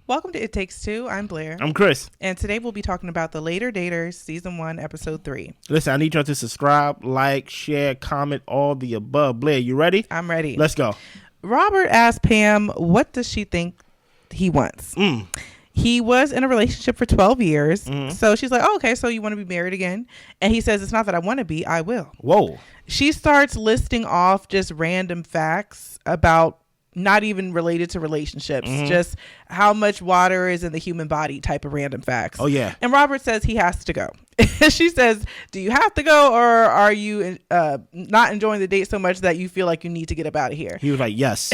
Welcome to It Takes Two. I'm Blair. I'm Chris. And today we'll be talking about The Later Daters, Season 1, Episode 3. Listen, I need y'all to subscribe, like, share, comment, all the above. Blair, you ready? I'm ready. Let's go. Robert asked Pam, what does she think he wants? He was in a relationship for 12 years. So she's like, oh, okay, so you want to be married again? And he says, it's not that I want to be, I will. Whoa. She starts listing off just random facts about not even related to relationships, just how much water is in the human body type of random facts. Oh, yeah. And Robert says he has to go. She says, do you have to go, or are you not enjoying the date so much that you feel like you need to get up out of here? He was like, yes.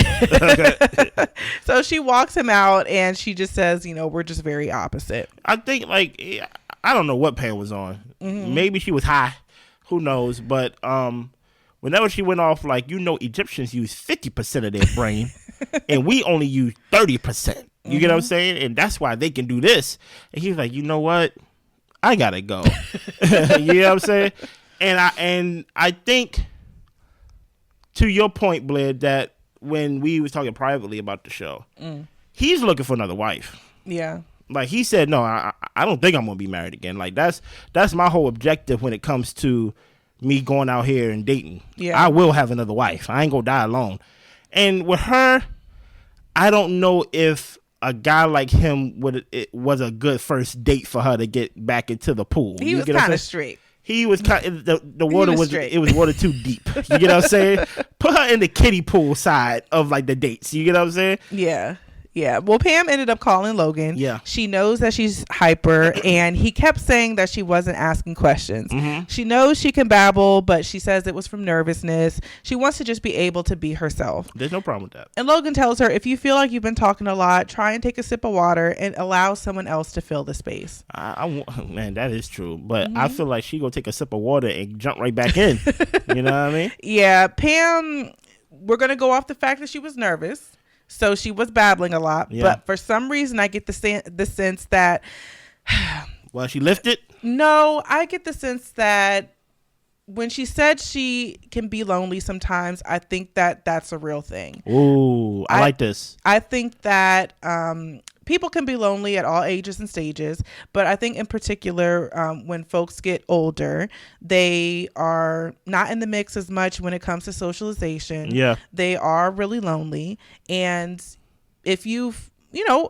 So she walks him out and she just says, we're just very opposite. I think, I don't know what Pam was on. Maybe she was high. Who knows? But whenever she went off, Egyptians use 50% of their brain, and we only use 30%. You get what I'm saying? And that's why they can do this. And he was like, you know what? I gotta go. You know what I'm saying? And I think, to your point, Blair, that when we was talking privately about the show, he's looking for another wife. Yeah. Like he said, no, I don't think I'm gonna be married again. Like that's my whole objective when it comes to me going out here and dating. Yeah. I will have another wife. I ain't gonna die alone. And with her, I don't know if a guy like him it was a good first date for her to get back into the pool. He was kind of straight. He was kind of, the water was straight. It was water too deep. You get what I'm saying? Put her in the kiddie pool side of the dates. You get what I'm saying? Yeah. Yeah. Well, Pam ended up calling Logan. Yeah. She knows that she's hyper, and he kept saying that she wasn't asking questions. She knows she can babble, but she says it was from nervousness. She wants to just be able to be herself. There's no problem with that. And Logan tells her, if you feel like you've been talking a lot, try and take a sip of water and allow someone else to fill the space. Man, that is true. But I feel like she gonna take a sip of water and jump right back in. You know what I mean? Yeah. Pam, we're going to go off the fact that she was nervous. So she was babbling a lot, but for some reason I get the sense that... Well, she lifted? No, I get the sense that when she said she can be lonely sometimes, I think that that's a real thing. Ooh, I like this. I think that people can be lonely at all ages and stages, but I think in particular when folks get older, they are not in the mix as much when it comes to socialization. Yeah. They are really lonely. And if you've,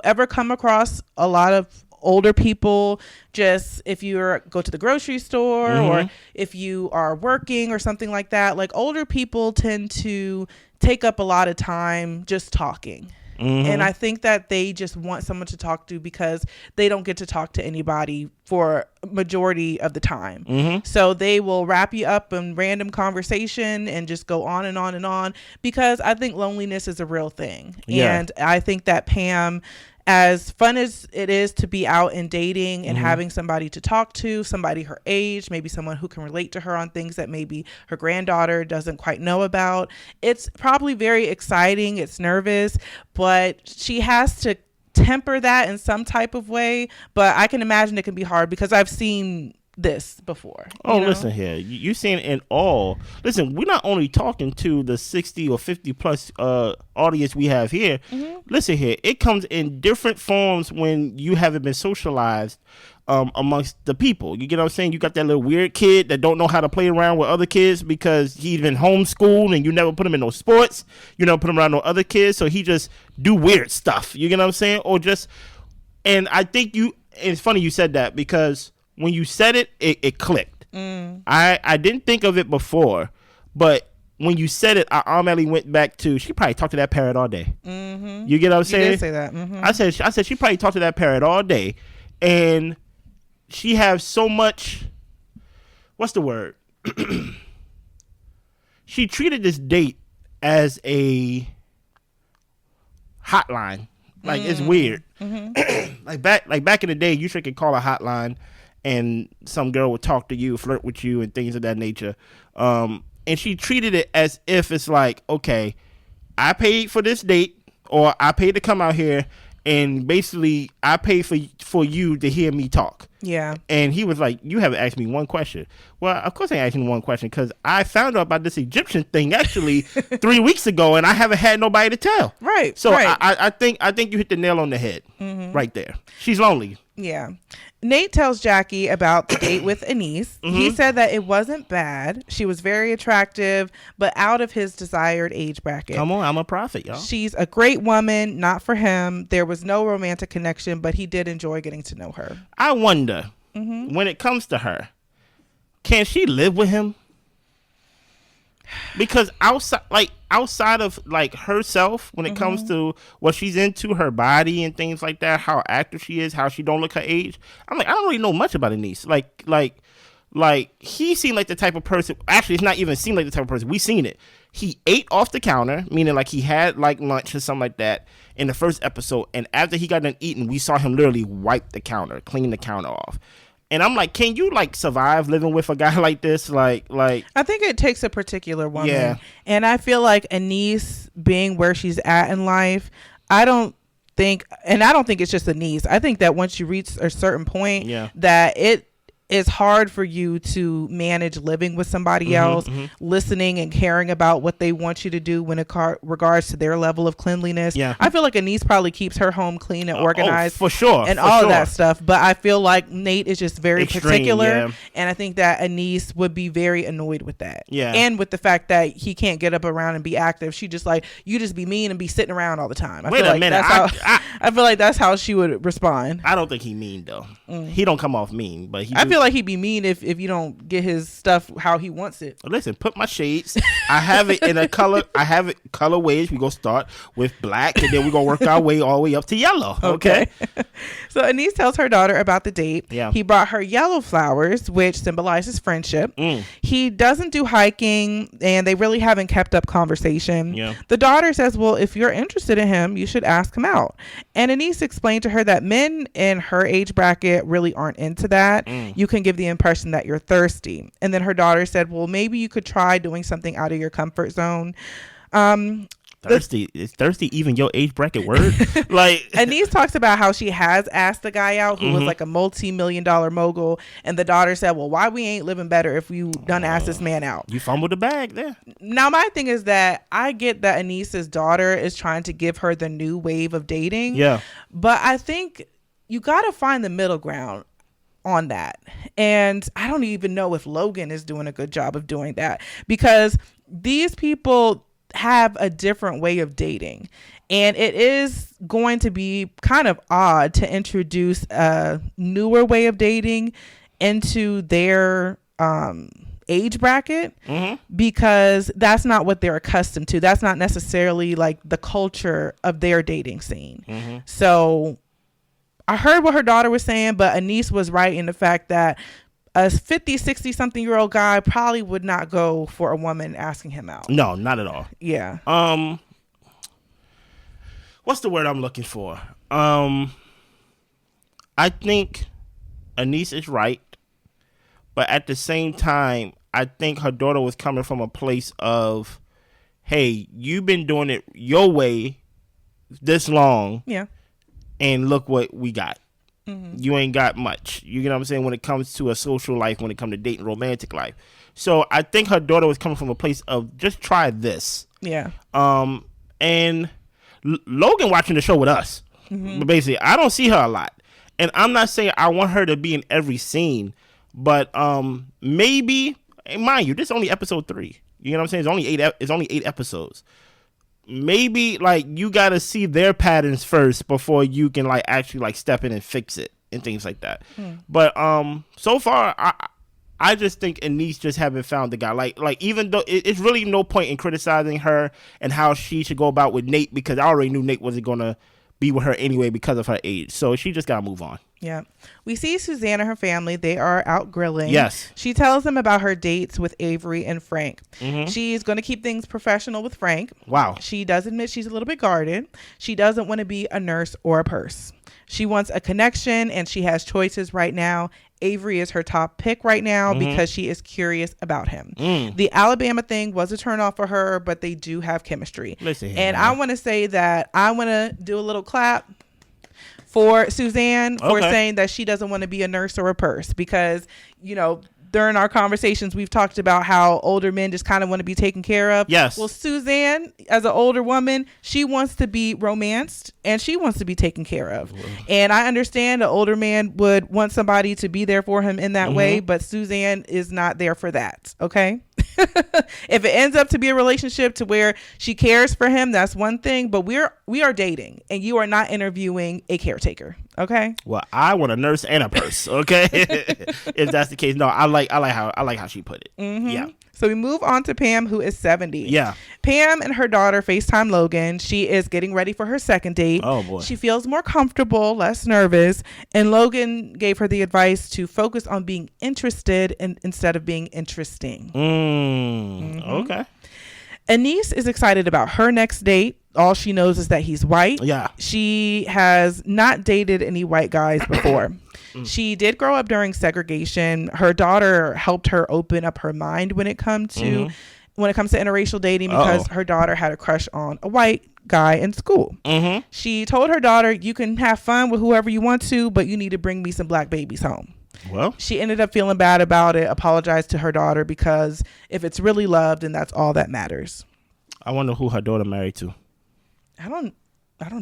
ever come across a lot of older people, just if you go to the grocery store or if you are working or something like that, older people tend to take up a lot of time just talking. And I think that they just want someone to talk to because they don't get to talk to anybody for majority of the time. So they will wrap you up in random conversation and just go on and on and on, because I think loneliness is a real thing. Yeah. And I think that Pam, as fun as it is to be out and dating and having somebody to talk to, somebody her age, maybe someone who can relate to her on things that maybe her granddaughter doesn't quite know about, it's probably very exciting. It's nervous, but she has to temper that in some type of way. But I can imagine it can be hard because I've seen this before. Listen here, you're seeing in all. Listen, we're not only talking to the 60 or 50 plus audience we have here. Listen here, it comes in different forms when you haven't been socialized amongst the people. You get what I'm saying? You got that little weird kid that don't know how to play around with other kids because he's been homeschooled and you never put him in no sports. You never put him around no other kids, so he just do weird stuff. You get what I'm saying? And I think it's funny you said that, because when you said it, it clicked. I didn't think of it before, but when you said it, I automatically went back to, she probably talked to that parrot all day. You get what I'm saying? You did say that. I said she probably talked to that parrot all day, and she has so much. What's the word? She treated this date as a hotline. It's weird. like back in the day, you could call a hotline and some girl would talk to you, flirt with you, and things of that nature. And she treated it as if it's like, okay, I paid for this date, or I paid to come out here, and basically I paid for you to hear me talk. Yeah. And he was like, you haven't asked me one question. Well, of course I asked you one question because I found out about this Egyptian thing actually 3 weeks ago, and I haven't had nobody to tell. Right. So right. I think you hit the nail on the head right there. She's lonely. Yeah. Nate tells Jackie about the date with Anise. He said that it wasn't bad. She was very attractive, but out of his desired age bracket. Come on, I'm a prophet, y'all. She's a great woman, not for him. There was no romantic connection, but he did enjoy getting to know her. I wonder, when it comes to her, can she live with him? Because outside of like herself, when it comes to what she's into, her body and things like that, how active she is, how she don't look her age, I don't really know much about Anise. Like he seemed like the type of person. Actually, it's not even seemed like the type of person. We seen it. He ate off the counter, meaning like he had like lunch or something like that in the first episode, and after he got done eating, we saw him literally wipe the counter, clean the counter off. And I'm like, can you like survive living with a guy like this? Like I think it takes a particular woman. Yeah. And I feel like Anise being where she's at in life, I don't think it's just Anise. I think that once you reach a certain point, that it is hard for you to manage living with somebody else, listening and caring about what they want you to do when it regards to their level of cleanliness. Yeah. I feel like Anise probably keeps her home clean and organized. For sure. And all of that stuff. But I feel like Nate is just very particular. Yeah. And I think that Anise would be very annoyed with that. Yeah. And with the fact that he can't get up around and be active. She just like, you just be mean and be sitting around all the time. Wait a minute. I feel like that's how she would respond. I don't think he mean though. He don't come off mean, but I feel like he'd be mean if you don't get his stuff how he wants it. Listen, put my shades. I have it in a color. I have it color ways. We gonna start with black, and then we gonna work our way all the way up to yellow. Okay. So Anise tells her daughter about the date. Yeah. He brought her yellow flowers, which symbolizes friendship. He doesn't do hiking, and they really haven't kept up conversation. Yeah. The daughter says, well, if you're interested in him, you should ask him out. And Anise explained to her that men in her age bracket really aren't into that. You can give the impression that you're thirsty. And then her daughter said, well, maybe you could try doing something out of your comfort zone. Thirsty is thirsty even your age bracket word? Like Anise talks about how she has asked the guy out who was like a multi-million-dollar mogul, and the daughter said, well, why we ain't living better if you done asked this man out? You fumbled the bag there. Now my thing is that I get that Anise's daughter is trying to give her the new wave of dating. Yeah. But I think you got to find the middle ground on that. And I don't even know if Logan is doing a good job of doing that, because these people have a different way of dating, and it is going to be kind of odd to introduce a newer way of dating into their age bracket, because that's not what they're accustomed to. That's not necessarily like the culture of their dating scene. So I heard what her daughter was saying, but Anise was right in the fact that a 50, 60 something year old guy probably would not go for a woman asking him out. No, not at all. Yeah. What's the word I'm looking for? I think Anise is right, but at the same time, I think her daughter was coming from a place of, hey, you've been doing it your way this long. Yeah. And look what we got. You ain't got much. You know what I'm saying? When it comes to a social life, when it comes to dating, romantic life. So I think her daughter was coming from a place of just try this. Yeah. And Logan watching the show with us. But basically, I don't see her a lot. And I'm not saying I want her to be in every scene, but maybe, and mind you, this is only episode 3. You know what I'm saying? It's only 8 episodes. Maybe like you gotta see their patterns first before you can like actually like step in and fix it and things like that. But so far I just think Anise just haven't found the guy. Like even though it's really no point in criticizing her and how she should go about with Nate, because I already knew Nate wasn't gonna be with her anyway because of her age. So she just gotta move on. Yeah. We see Suzanne and her family. They are out grilling. Yes. She tells them about her dates with Avery and Frank. She's going to keep things professional with Frank. Wow. She does admit she's a little bit guarded. She doesn't want to be a nurse or a purse. She wants a connection, and she has choices right now. Avery is her top pick right now because she is curious about him. The Alabama thing was a turnoff for her, but they do have chemistry. Listen here, and man. I want to say that I want to do a little clap for Suzanne for saying that she doesn't want to be a nurse or a purse, because, you know, during our conversations, we've talked about how older men just kind of want to be taken care of. Yes. Well, Suzanne, as an older woman, she wants to be romanced and she wants to be taken care of. And I understand an older man would want somebody to be there for him in that way, but Suzanne is not there for that. Okay. If it ends up to be a relationship to where she cares for him, that's one thing, but we are dating and you are not interviewing a caretaker. Okay. Well, I want a nurse and a purse. Okay. If that's the case. No, I like how she put it. Yeah. So we move on to Pam, who is 70. Yeah. Pam and her daughter FaceTime Logan. She is getting ready for her second date. Oh, boy. She feels more comfortable, less nervous. And Logan gave her the advice to focus on being interested instead of being interesting. Okay. Anise is excited about her next date. All she knows is that he's white. Yeah. She has not dated any white guys before. She did grow up during segregation. Her daughter helped her open up her mind when it comes to interracial dating because her daughter had a crush on a white guy in school. She told her daughter, "You can have fun with whoever you want to, but you need to bring me some black babies home." Well, she ended up feeling bad about it, apologized to her daughter because if it's really love, then that's all that matters. I wonder who her daughter married to. I don't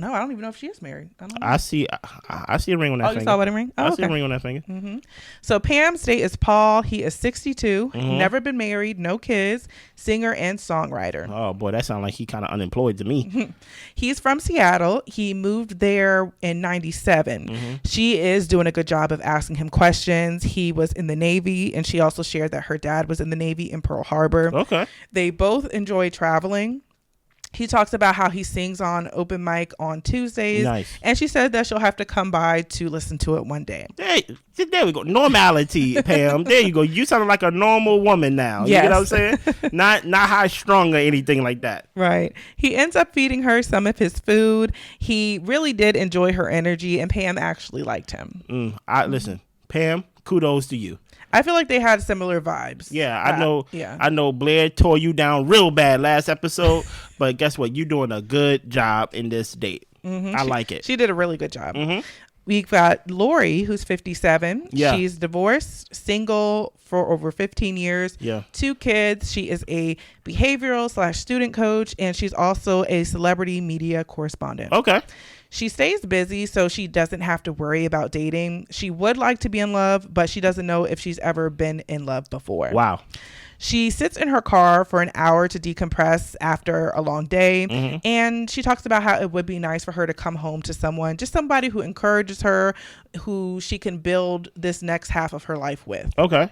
know. I don't even know if she is married. I don't know. I see a ring on that finger. You saw a wedding ring? I see a ring on that finger. So Pam's date is Paul. He is 62, never been married, no kids, singer and songwriter. Oh, boy, that sounds like he kind of unemployed to me. He's from Seattle. He moved there in 97. She is doing a good job of asking him questions. He was in the Navy, and she also shared that her dad was in the Navy in Pearl Harbor. Okay. They both enjoy traveling. He talks about how he sings on open mic on Tuesdays. Nice. And she said that she'll have to come by to listen to it one day. There we go. Normality, Pam. There you go. You sound like a normal woman now. Yes. You know what I'm saying? Not high strung or anything like that. Right. He ends up feeding her some of his food. He really did enjoy her energy, and Pam actually liked him. Listen, Pam, kudos to you. I feel like they had similar vibes. Yeah, I know. I know Blair tore you down real bad last episode, but guess what? You're doing a good job in this date. I like it. She did a really good job. We've got Lori, who's 57. Yeah. She's divorced, single for over 15 years. Yeah. 2 kids. She is a behavioral/student coach, and she's also a celebrity media correspondent. Okay. She stays busy, so she doesn't have to worry about dating. She would like to be in love, but she doesn't know if she's ever been in love before. Wow. She sits in her car for an hour to decompress after a long day. And she talks about how it would be nice for her to come home to someone, just somebody who encourages her, who she can build this next half of her life with. Okay.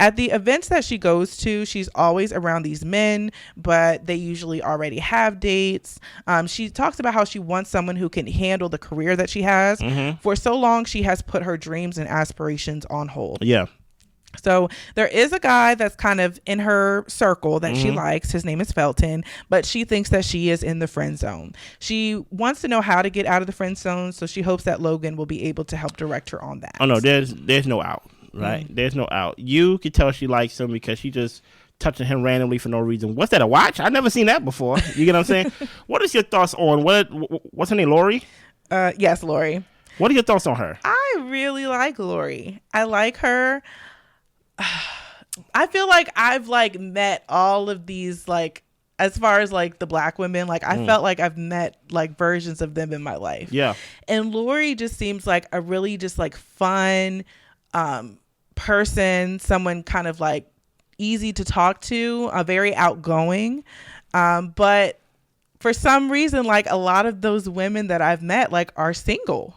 At the events that she goes to, she's always around these men, but they usually already have dates. She talks about how she wants someone who can handle the career that she has. For so long, she has put her dreams and aspirations on hold. Yeah. So there is a guy that's kind of in her circle that she likes. His name is Felton, but she thinks that she is in the friend zone. She wants to know how to get out of the friend zone, so she hopes that Logan will be able to help direct her on that. Oh, no, there's no out, right? There's no out. You can tell she likes him because she just touching him randomly for no reason. What's that, a watch? I've never seen that before. You get what I'm saying? What is your thoughts on, what's her name, Lori? Yes, Lori. What are your thoughts on her? I really like Lori. I like her. I feel like I've met all of these, as far as the black women, I felt like I've met versions of them in my life. Yeah. And Lori just seems like a really just fun person, someone kind of easy to talk to, very outgoing. But for some reason, a lot of those women that I've met are single.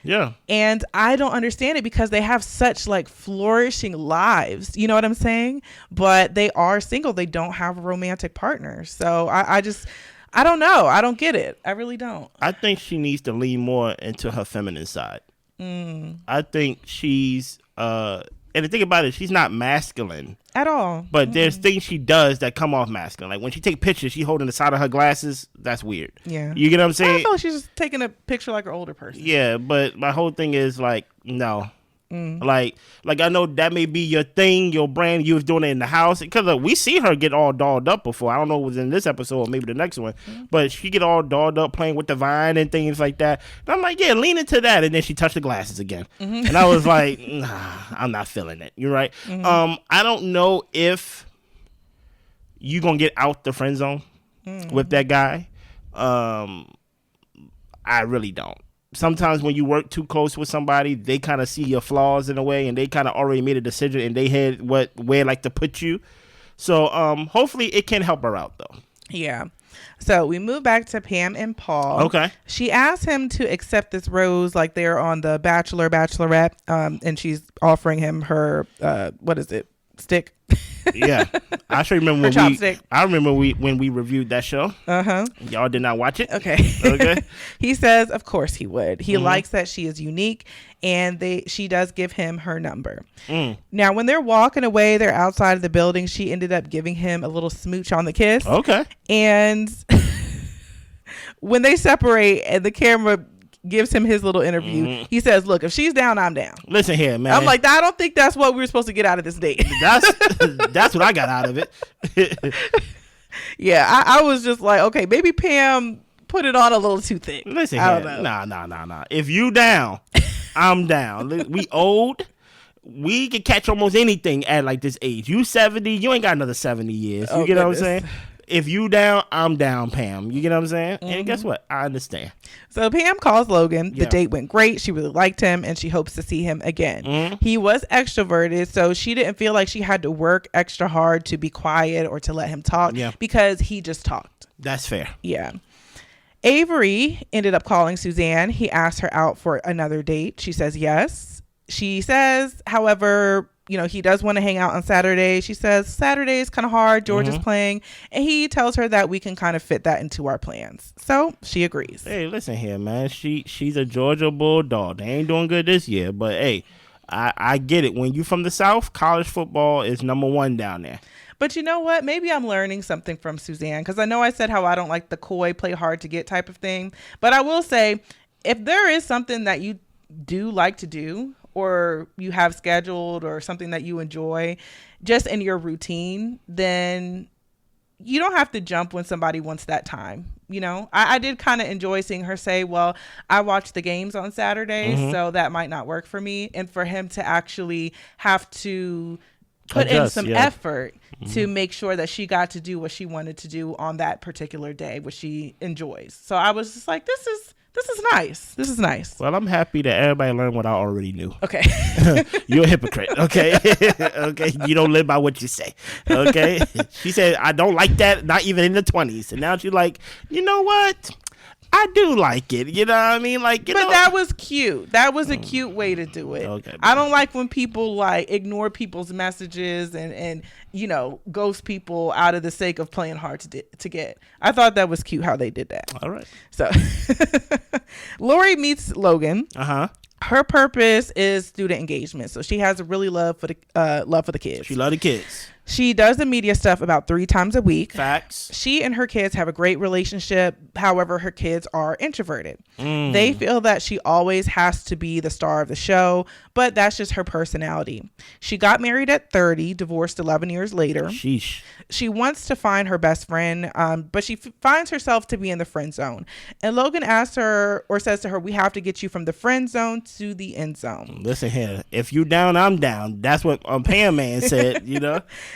Yeah. And I don't understand it because they have such flourishing lives. You know what I'm saying? But they are single. They don't have a romantic partner. So I don't know. I don't get it. I really don't. I think she needs to lean more into her feminine side. I think she's, and the thing about it, she's not masculine. At all. But there's things she does that come off masculine. Like when she take pictures, she holding the side of her glasses. That's weird. Yeah. You get what I'm saying? I feel like she's just taking a picture like an older person. Yeah, but my whole thing is no. Like I know that may be your thing, your brand. You was doing it in the house because we see her get all dolled up before. I don't know if it was in this episode or maybe the next one, but she get all dolled up playing with the vine and things like that. And I'm like, yeah, lean into that. And then she touched the glasses again, and I was like, nah, I'm not feeling it. You're right. I don't know if you gonna get out the friend zone with that guy. I really don't. Sometimes when you work too close with somebody, they kind of see your flaws in a way, and they kind of already made a decision in their head where like to put you. So hopefully it can help her out though. Yeah. So we move back to Pam and Paul. Okay. She asked him to accept this rose like they're on the Bachelor, Bachelorette, and she's offering him her what is it? Stick. Yeah, I actually remember when we reviewed that show. Y'all did not watch it. Okay. He says, of course he would. He likes that she is unique, and she does give him her number. Now, when they're walking away, they're outside of the building. She ended up giving him a little smooch on the kiss. Okay. And when they separate, and the camera gives him his little interview, he says, look, if she's down, I'm down. Listen here, man. I'm like, I don't think that's what we were supposed to get out of this date. That's what I got out of it. Yeah, I was just like, okay, maybe Pam put it on a little too thick. Listen here, nah. If you down, I'm down. We old. We can catch almost anything at like this age. You 70, you ain't got another 70 years. You get what I'm saying? If you down, I'm down, Pam. You get what I'm saying? And guess what? I understand. So Pam calls Logan. The date went great. She really liked him, and she hopes to see him again. He was extroverted, so she didn't feel like she had to work extra hard to be quiet or to let him talk because he just talked. That's fair. Yeah. Avery ended up calling Suzanne. He asked her out for another date. She says yes. She says, however, he does want to hang out on Saturday. She says Saturday is kind of hard. George is playing, and he tells her that we can kind of fit that into our plans. So she agrees. Hey, listen here, man. She's a Georgia Bulldog. They ain't doing good this year, but hey, I get it. When you from the South, college football is #1 down there. But you know what? Maybe I'm learning something from Suzanne, because I know I said how I don't like the coy, play hard to get type of thing. But I will say, if there is something that you do like to do, or you have scheduled, or something that you enjoy just in your routine, then you don't have to jump when somebody wants that time. I did kind of enjoy seeing her say, well, I watch the games on Saturdays, so that might not work for me. And for him to actually have to put in some effort to make sure that she got to do what she wanted to do on that particular day, which she enjoys. So I was just like, this is nice. This is nice. Well, I'm happy that everybody learned what I already knew. Okay. You're a hypocrite. Okay. Okay. You don't live by what you say. Okay. She said, I don't like that. Not even in the 20s. And now she's like, you know what? I do like it. You know what I mean? But that was cute. That was a cute way to do it. Okay. I don't like when people ignore people's messages and ghost people out of the sake of playing hard to get. I thought that was cute how they did that. All right. So Lori meets Logan. Her purpose is student engagement. So she has a really love for the kids. She loves the kids. She does the media stuff about 3 times a week. Facts. She and her kids have a great relationship. However, her kids are introverted. They feel that she always has to be the star of the show, but that's just her personality. She got married at 30, divorced 11 years later. Sheesh. She wants to find her best friend, but she finds herself to be in the friend zone. And Logan asks her, or says to her, we have to get you from the friend zone to the end zone. Listen here. If you down, I'm down. That's what Pam Man said,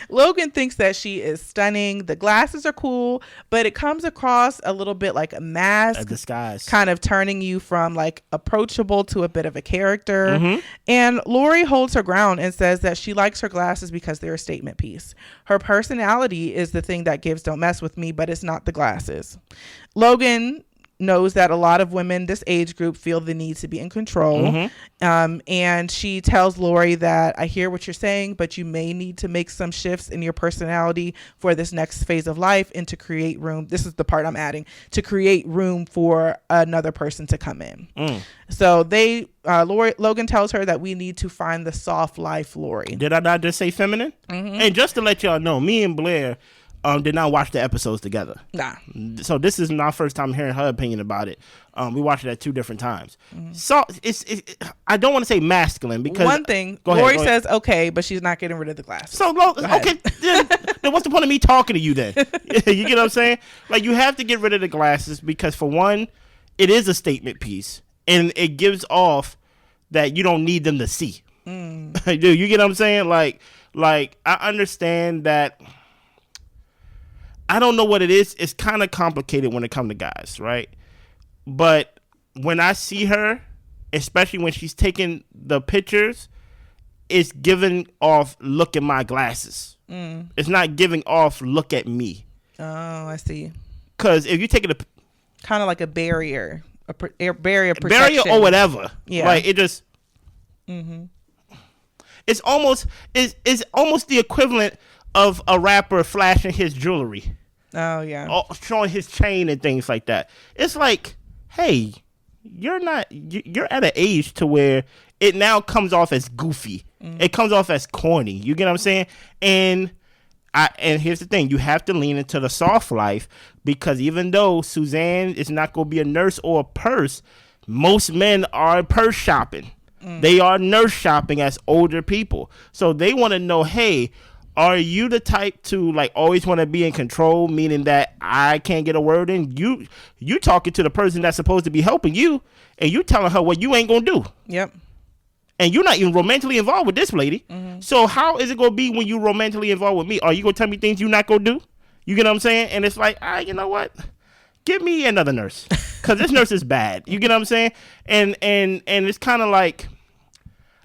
Logan thinks that she is stunning. The glasses are cool, but it comes across a little bit like a mask. A disguise. Kind of turning you from approachable to a bit of a character. And Lori holds her ground and says that she likes her glasses because they're a statement piece. Her personality is the thing that gives don't mess with me, but it's not the glasses. Logan knows that a lot of women this age group feel the need to be in control. And she tells Lori that I hear what you're saying, but you may need to make some shifts in your personality for this next phase of life and to create room. This is the part I'm adding, to create room for another person to come in. So Logan tells her that we need to find the soft life Lori. Did I not just say feminine? And just to let y'all know, me and Blair, did not watch the episodes together. Nah. So this is my first time hearing her opinion about it. We watched it at 2 different times. So it's I don't want to say masculine because one thing Lori says okay, but she's not getting rid of the glasses. So okay, then what's the point of me talking to you then? You get what I'm saying? Like, you have to get rid of the glasses because, for one, it is a statement piece and it gives off that you don't need them to see. Dude, you get what I'm saying? Like I understand that. I don't know what it is. It's kind of complicated when it comes to guys, right? But when I see her, especially when she's taking the pictures, it's giving off look at my glasses. It's not giving off look at me. Oh, I see. Because if you take it kind of like a barrier, barrier protection. Barrier or whatever. Yeah. Like, it just... It's almost the equivalent of a rapper flashing his jewelry. Oh, yeah. Showing his chain and things like that. It's like, hey, you're at an age to where it now comes off as goofy. It comes off as corny. You get what I'm saying? And here's the thing. You have to lean into the soft life because even though Suzanne is not going to be a nurse or a purse, most men are purse shopping. They are nurse shopping as older people. So they want to know, hey, are you the type to like always want to be in control, meaning that I can't get a word in? You talking to the person that's supposed to be helping you, and you telling her what you ain't gonna do. Yep. And you're not even romantically involved with this lady. So how is it gonna be when you romantically involved with me? Are you gonna tell me things you're not gonna do? You get what I'm saying? And it's like, you know what? Give me another nurse, because this nurse is bad. You get what I'm saying? And it's kind of like,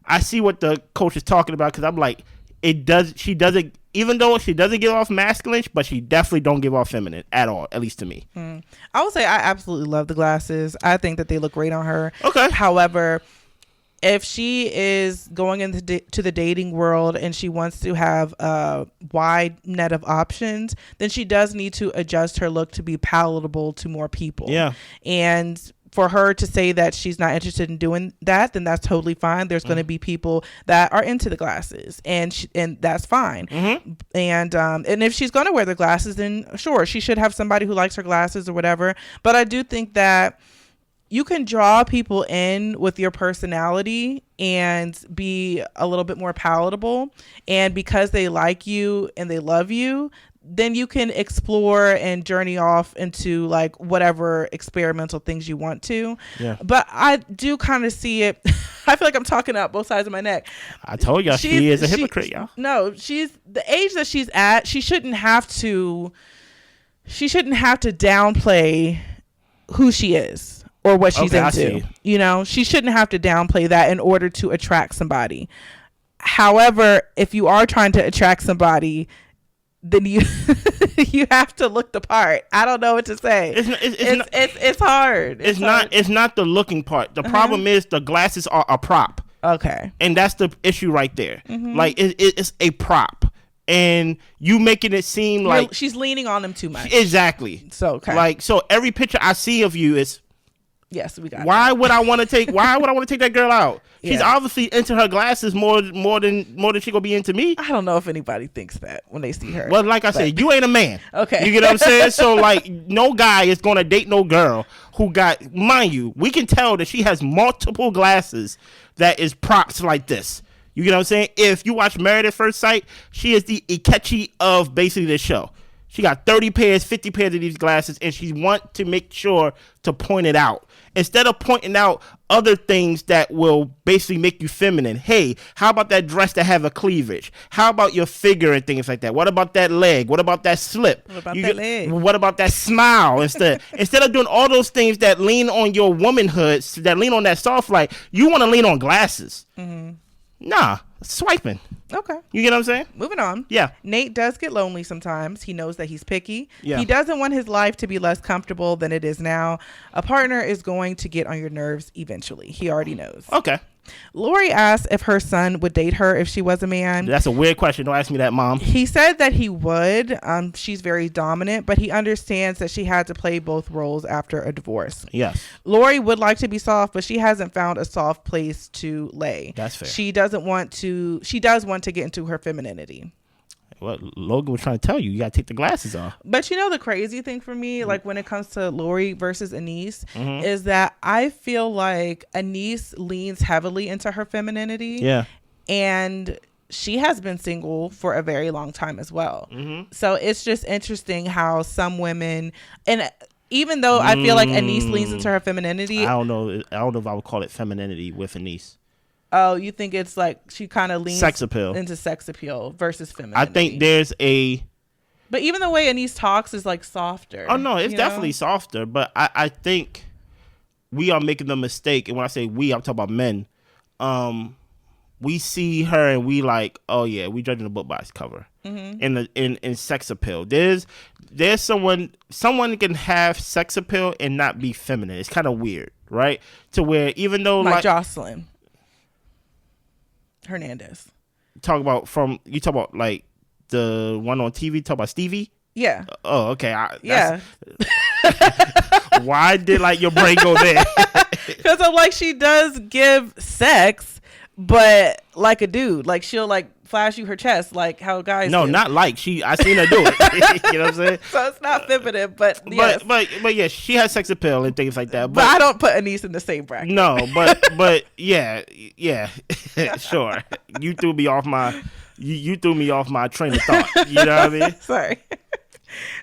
I see what the coach is talking about, because I'm like, she doesn't, even though she doesn't give off masculine, but she definitely don't give off feminine at all, at least to me. I would say I absolutely love the glasses. I think that they look great on her. Okay. However, if she is going into the dating world and she wants to have a wide net of options, then she does need to adjust her look to be palatable to more people. Yeah. And for her to say that she's not interested in doing that, then that's totally fine. There's going to be people that are into the glasses, and that's fine. And if she's going to wear the glasses, then sure, she should have somebody who likes her glasses or whatever. But I do think that you can draw people in with your personality and be a little bit more palatable. And because they like you and they love you, then you can explore and journey off into like whatever experimental things you want to. Yeah. But I do kind of see it. I feel like I'm talking out both sides of my neck. I told y'all she is a hypocrite, y'all. No, she's the age that she's at. She shouldn't have to downplay who she is or what she's into. You know, she shouldn't have to downplay that in order to attract somebody. However, if you are trying to attract somebody, then you have to look the part. I don't know what to say. It's hard. It's not the looking part. The problem is the glasses are a prop. Okay. And that's the issue right there. Like it's a prop. And you making it seem like she's leaning on them too much. Exactly. So okay. Like, so every picture I see of you is, yes, we got why would I want to take that girl out? She's obviously into her glasses more than she gonna be into me. I don't know if anybody thinks that when they see her. Well, like I said, you ain't a man. Okay. You get what I'm saying? So like, no guy is gonna date no girl who got, mind you, we can tell that she has multiple glasses that is props like this. You get what I'm saying? If you watch Married at First Sight, she is the Ikechi of basically this show. She got 30 pairs, 50 pairs of these glasses, and she want to make sure to point it out. Instead of pointing out other things that will basically make you feminine. Hey, how about that dress that have a cleavage? How about your figure and things like that? What about that leg? What about that slip? What about that leg? What about that smile? Instead of doing all those things that lean on your womanhood, that lean on that soft light, you want to lean on glasses. Nah, swiping. Okay. You get what I'm saying? Moving on. Yeah. Nate does get lonely sometimes. He knows that he's picky. Yeah. He doesn't want his life to be less comfortable than it is now. A partner is going to get on your nerves eventually. He already knows. Okay. Lori asked if her son would date her if she was a man. That's a weird question. Don't ask me that, Mom. He said that he would. She's very dominant, but he understands that she had to play both roles after a divorce. Yes. Lori would like to be soft, but she hasn't found a soft place to lay. That's fair. She does want to get into her femininity. What Logan was trying to tell you, you got to take the glasses off. But you know, the crazy thing for me, like when it comes to Lori versus Anise, is that I feel like Anise leans heavily into her femininity. Yeah. And she has been single for a very long time as well. So it's just interesting how some women, and even though I feel like Anise leans into her femininity, I don't know if I would call it femininity with Anise. Oh, you think it's like she kind of leans sex appeal into sex appeal versus femininity? I think there's a. But even the way Anise talks is like softer. Oh no, it's definitely softer. But I think we are making the mistake, and when I say we, I'm talking about men. We see her and we like, oh yeah, we judging the book by its cover. In sex appeal, there's someone can have sex appeal and not be feminine. It's kind of weird, right? To where even though like Jocelyn Hernandez. You talk about like the one on TV. Talk about Stevie. Yeah. Oh, okay. Yeah. Why did like your brain go there? Because I'm like, she does give sex, but like a dude, like she'll like flash you her chest, like how guys. No, do. not like I seen her do it. You know what I'm saying? So it's not feminine, but yes. but yeah, she has sex appeal and things like that. But I don't put Anise in the same bracket. No, but yeah, sure. You threw me off my. You threw me off my train of thought. You know what I mean? Sorry.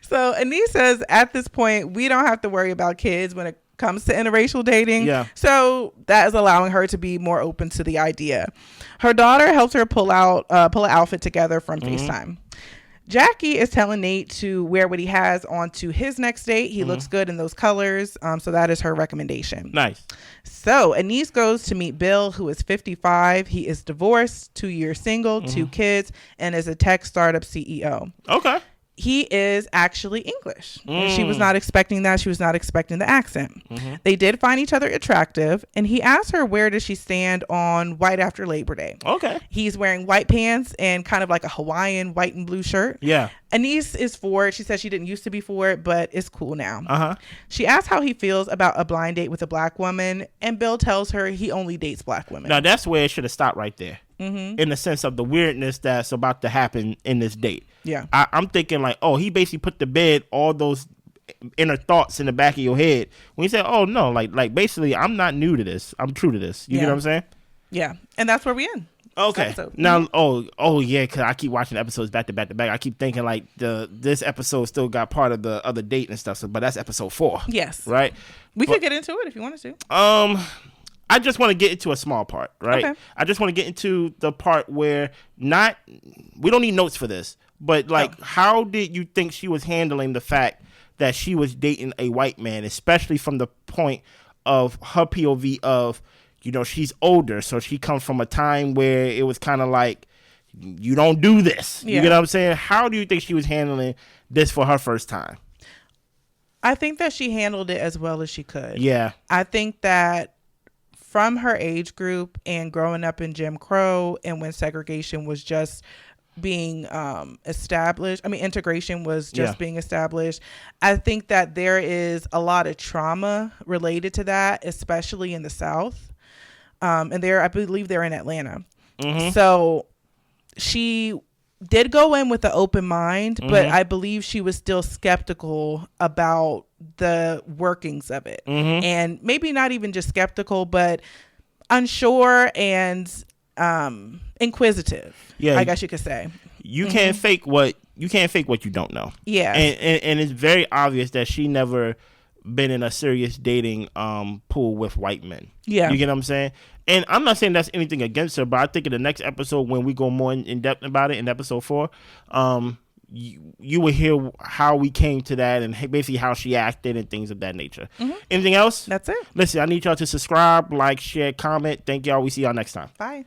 So Anise says at this point, we don't have to worry about kids when it comes to interracial dating. Yeah. So that is allowing her to be more open to the idea. Her daughter helped her pull an outfit together from FaceTime. Jackie is telling Nate to wear what he has onto his next date. He looks good in those colors. So that is her recommendation. Nice. So Anise goes to meet Bill, who is 55. He is divorced, 2 years single, 2 kids, and is a tech startup CEO. Okay. He is actually English. And she was not expecting that. She was not expecting the accent. They did find each other attractive. And he asked her, where does she stand on white after Labor Day? Okay. He's wearing white pants and kind of like a Hawaiian white and blue shirt. Yeah. Anise is for it. She says she didn't used to be for it, but it's cool now. She asked how he feels about a blind date with a black woman. And Bill tells her he only dates black women. Now, that's where it should have stopped right there. In the sense of the weirdness that's about to happen in this date. Yeah. I'm thinking like, oh, he basically put to bed all those inner thoughts in the back of your head. When you say, oh, no, like basically, I'm not new to this. I'm true to this. You get what I'm saying? Yeah. And that's where we end. Okay. Now, oh yeah, because I keep watching episodes back to back to back. I keep thinking like this episode still got part of the other date and stuff. So, but that's episode 4. Yes. Right? We could get into it if you wanted to. I just want to get into a small part, right? Okay. I just want to get into the part where we don't need notes for this, but like, how did you think she was handling the fact that she was dating a white man, especially from the point of her POV of, she's older, so she comes from a time where it was kind of like, you don't do this. You get what I'm saying? How do you think she was handling this for her first time? I think that she handled it as well as she could. Yeah. I think that from her age group and growing up in Jim Crow and when segregation was just being established, integration was just being established, I think that there is a lot of trauma related to that, especially in the South. And I believe they're in Atlanta. So she did go in with an open mind, but I believe she was still skeptical about the workings of it. And maybe not even just skeptical, but unsure and inquisitive. Yeah, I guess you could say. You can't fake what you don't know. Yeah. And it's very obvious that she never been in a serious dating pool with white men. Yeah. You get what I'm saying? And I'm not saying that's anything against her, but I think in the next episode, when we go more in depth about it in episode 4, you will hear how we came to that and basically how she acted and things of that nature. Anything else? That's it. Listen, I need y'all to subscribe, like, share, comment. Thank y'all. We see y'all next time. Bye.